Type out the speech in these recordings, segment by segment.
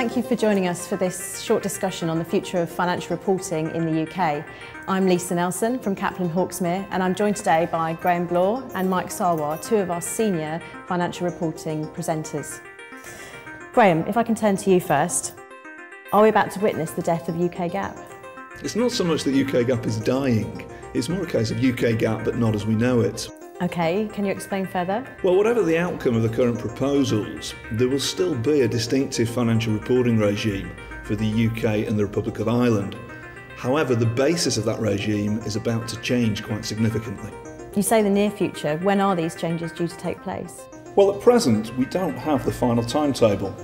Thank you for joining us for this short discussion on the future of financial reporting in the UK. I'm Lisa Nelson from Kaplan Hawksmere, and I'm joined today by Graham Bloor and Mike Sarwar, two of our senior financial reporting presenters. Graham, if I can turn to you first. Are we about to witness the death of UK GAAP? It's not so much that UK GAAP is dying, it's more a case of UK GAAP but not as we know it. Okay, can you explain further? Well, whatever the outcome of the current proposals, there will still be a distinctive financial reporting regime for the UK and the Republic of Ireland. However, the basis of that regime is about to change quite significantly. You say the near future. When are these changes due to take place? Well, at present, we don't have the final timetable.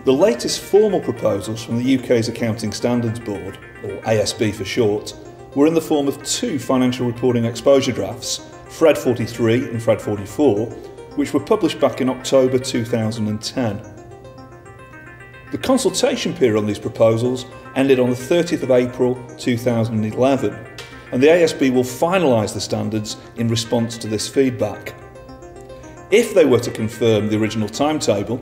The latest formal proposals from the UK's Accounting Standards Board, or ASB for short, were in the form of two financial reporting exposure drafts, FRED 43 and FRED 44, which were published back in October 2010. The consultation period on these proposals ended on the 30th of April 2011, and the ASB will finalise the standards in response to this feedback. If they were to confirm the original timetable,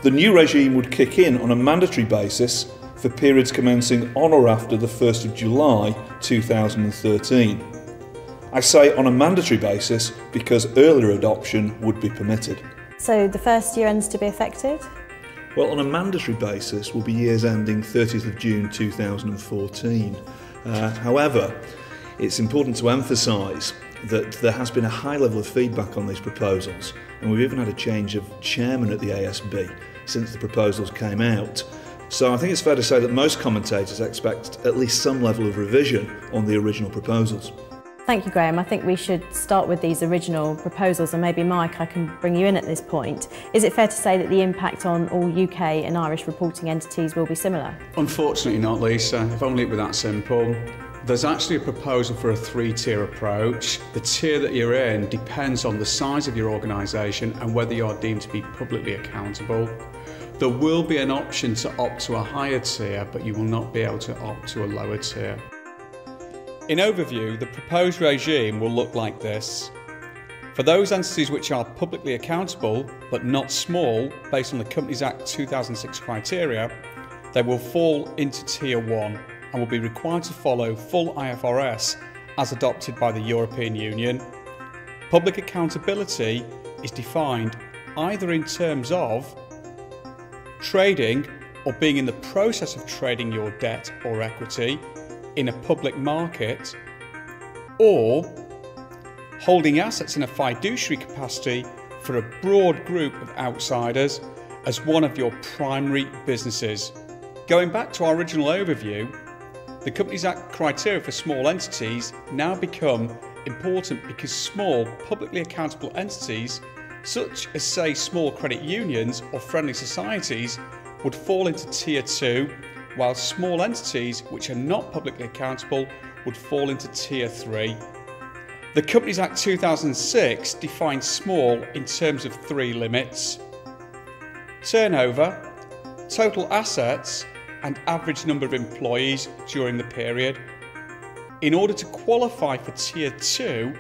the new regime would kick in on a mandatory basis for periods commencing on or after the 1st of July 2013. I say on a mandatory basis because earlier adoption would be permitted. So the first year ends to be affected? Well, on a mandatory basis will be years ending 30th of June 2014. However, it's important to emphasise that there has been a high level of feedback on these proposals, and we've even had a change of chairman at the ASB since the proposals came out. So I think it's fair to say that most commentators expect at least some level of revision on the original proposals. Thank you, Graham. I think we should start with these original proposals, and maybe Mike, I can bring you in at this point. Is it fair to say that the impact on all UK and Irish reporting entities will be similar? Unfortunately not, Lisa. If only it were that simple. There's actually a proposal for a three-tier approach. The tier that you're in depends on the size of your organisation and whether you're deemed to be publicly accountable. There will be an option to opt to a higher tier, but you will not be able to opt to a lower tier. In overview, the proposed regime will look like this. For those entities which are publicly accountable but not small, based on the Companies Act 2006 criteria, they will fall into Tier 1 and will be required to follow full IFRS as adopted by the European Union. Public accountability is defined either in terms of trading or being in the process of trading your debt or equity in a public market, or holding assets in a fiduciary capacity for a broad group of outsiders as one of your primary businesses. Going back to our original overview, the Companies Act criteria for small entities now become important because small publicly accountable entities, such as say small credit unions or friendly societies, would fall into Tier 2, while small entities which are not publicly accountable would fall into Tier 3. The Companies Act 2006 defines small in terms of three limits: turnover, total assets, and average number of employees during the period. In order to qualify for Tier 2,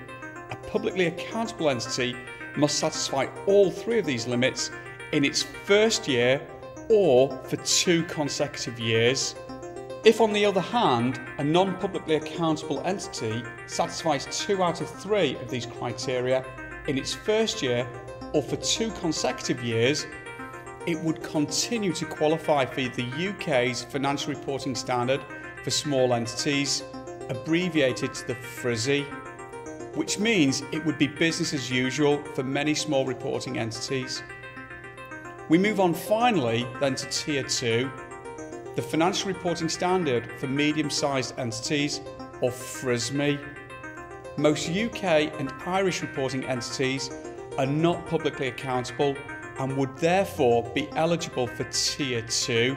a publicly accountable entity must satisfy all three of these limits in its first year or for 2 consecutive years. If, on the other hand, a non-publicly accountable entity satisfies 2 out of 3 of these criteria in its first year or for 2 consecutive years, it would continue to qualify for the UK's financial reporting standard for small entities, abbreviated to the FRSI, which means it would be business as usual for many small reporting entities. We move on finally then to Tier 2, the financial reporting standard for medium-sized entities, or FRSME. Most UK and Irish reporting entities are not publicly accountable and would therefore be eligible for Tier 2.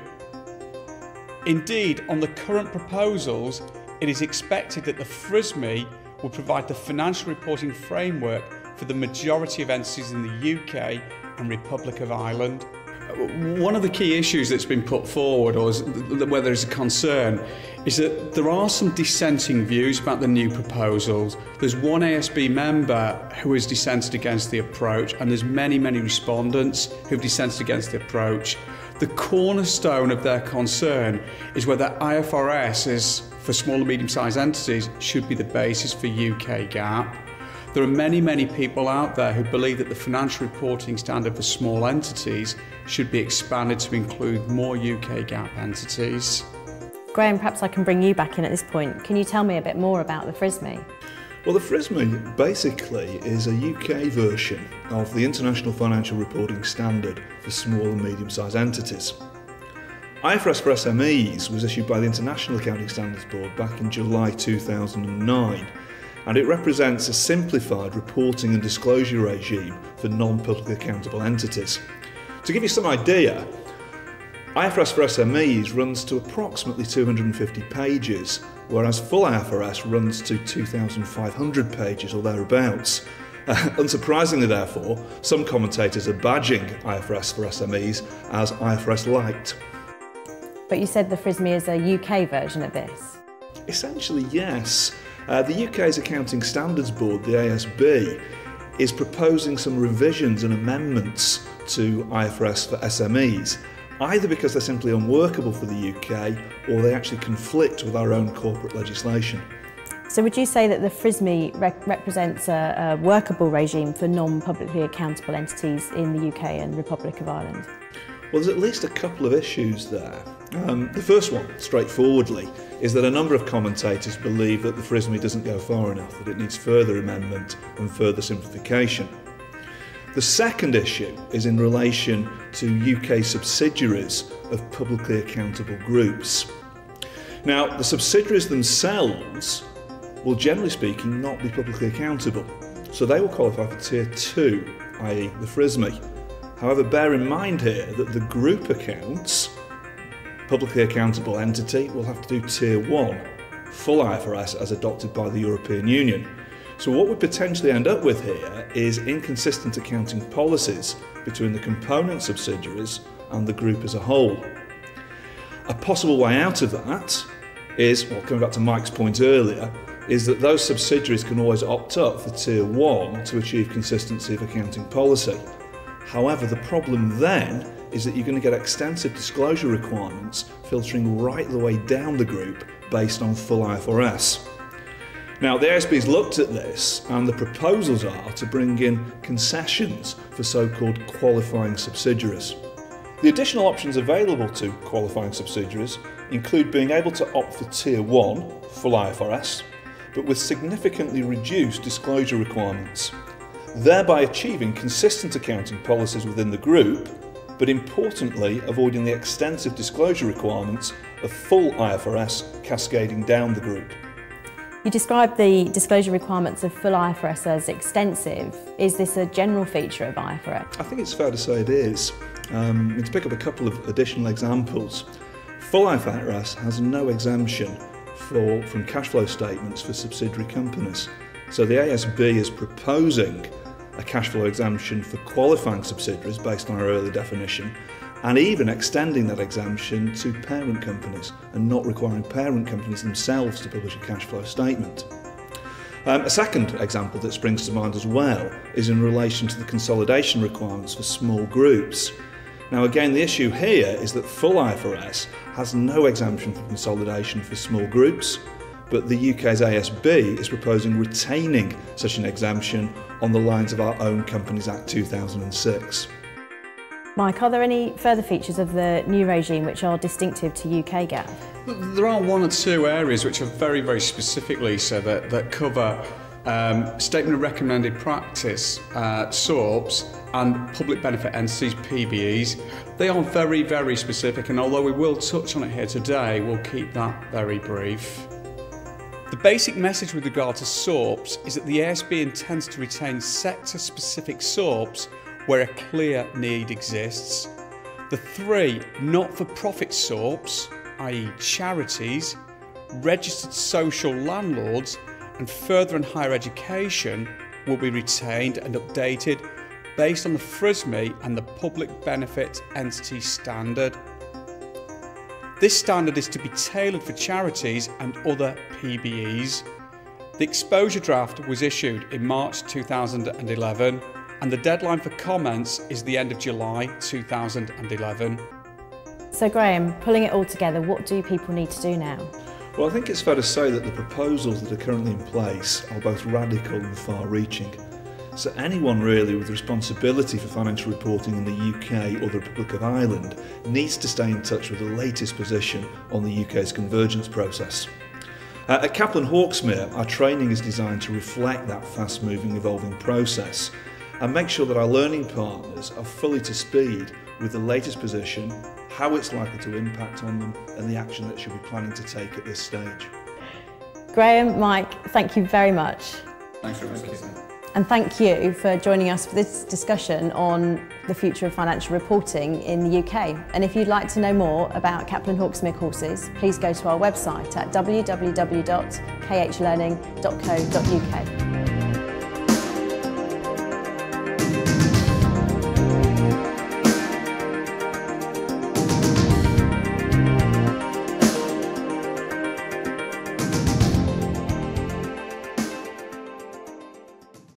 Indeed, on the current proposals, it is expected that the FRSME will provide the financial reporting framework for the majority of entities in the UK and Republic of Ireland. One of the key issues that's been put forward, or where there's a concern, is that there are some dissenting views about the new proposals. There's one ASB member who has dissented against the approach, and there's many respondents who've dissented against the approach. The cornerstone of their concern is whether IFRS for small and medium-sized entities should be the basis for UK GAAP. There are many people out there who believe that the financial reporting standard for small entities should be expanded to include more UK GAAP entities. Graham, perhaps I can bring you back in at this point. Can you tell me a bit more about the FRSME? Well, the FRSME basically is a UK version of the International Financial Reporting Standard for small and medium-sized entities. IFRS for SMEs was issued by the International Accounting Standards Board back in July 2009, and it represents a simplified reporting and disclosure regime for non-publicly accountable entities. To give you some idea, IFRS for SMEs runs to approximately 250 pages, whereas full IFRS runs to 2,500 pages or thereabouts. Unsurprisingly, therefore, some commentators are badging IFRS for SMEs as IFRS Lite. But you said the FRSME is a UK version of this. Essentially, yes. The UK's Accounting Standards Board, the ASB, is proposing some revisions and amendments to IFRS for SMEs, either because they're simply unworkable for the UK or they actually conflict with our own corporate legislation. So would you say that the FRSME represents a workable regime for non-publicly accountable entities in the UK and Republic of Ireland? Well, there's at least a couple of issues there. The first one, straightforwardly, is that a number of commentators believe that the FRSME doesn't go far enough, that it needs further amendment and further simplification. The second issue is in relation to UK subsidiaries of publicly accountable groups. Now, the subsidiaries themselves will, generally speaking, not be publicly accountable, so they will qualify for Tier 2, i.e. the FRSME. However, bear in mind here that the group accounts, publicly accountable entity, will have to do Tier 1, full IFRS as adopted by the European Union. So what we potentially end up with here is inconsistent accounting policies between the component subsidiaries and the group as a whole. A possible way out of that is, well, coming back to Mike's point earlier, is that those subsidiaries can always opt up for Tier 1 to achieve consistency of accounting policy. However, the problem then is that you're going to get extensive disclosure requirements filtering right the way down the group based on full IFRS. Now, the ASB's looked at this, and the proposals are to bring in concessions for so-called qualifying subsidiaries. The additional options available to qualifying subsidiaries include being able to opt for Tier 1, full IFRS, but with significantly reduced disclosure requirements, thereby achieving consistent accounting policies within the group, but importantly avoiding the extensive disclosure requirements of full IFRS cascading down the group. You described the disclosure requirements of full IFRS as extensive. Is this a general feature of IFRS? I think it's fair to say it is. To pick up a couple of additional examples, full IFRS has no exemption from cash flow statements for subsidiary companies. So the ASB is proposing a cash flow exemption for qualifying subsidiaries based on our earlier definition, and even extending that exemption to parent companies and not requiring parent companies themselves to publish a cash flow statement. A second example that springs to mind as well is in relation to the consolidation requirements for small groups. Now again, the issue here is that full IFRS has no exemption from consolidation for small groups, but the UK's ASB is proposing retaining such an exemption on the lines of our own Companies Act 2006. Mike, are there any further features of the new regime which are distinctive to UK GAAP? There are one or two areas which are very specific, Lisa, that cover Statement of Recommended Practice, SORPs, and Public Benefit Entities, PBEs. They are very specific, and although we will touch on it here today, we'll keep that very brief. The basic message with regard to SORPs is that the ASB intends to retain sector-specific SORPs where a clear need exists. The three not-for-profit SORPs, i.e. charities, registered social landlords, and further and higher education will be retained and updated based on the FRSME and the Public Benefit Entity Standard. This standard is to be tailored for charities and other PBEs. The exposure draft was issued in March 2011 and the deadline for comments is the end of July 2011. So Graham, pulling it all together, what do people need to do now? Well, I think it's fair to say that the proposals that are currently in place are both radical and far-reaching. So anyone really with responsibility for financial reporting in the UK or the Republic of Ireland needs to stay in touch with the latest position on the UK's convergence process. At Kaplan Hawksmere, our training is designed to reflect that fast-moving, evolving process and make sure that our learning partners are fully to speed with the latest position, how it's likely to impact on them and the action that she'll be planning to take at this stage. Graham, Mike, thank you very much. Thanks very much. And thank you for joining us for this discussion on the future of financial reporting in the UK. And if you'd like to know more about Kaplan Hawksmere courses, please go to our website at www.khlearning.co.uk.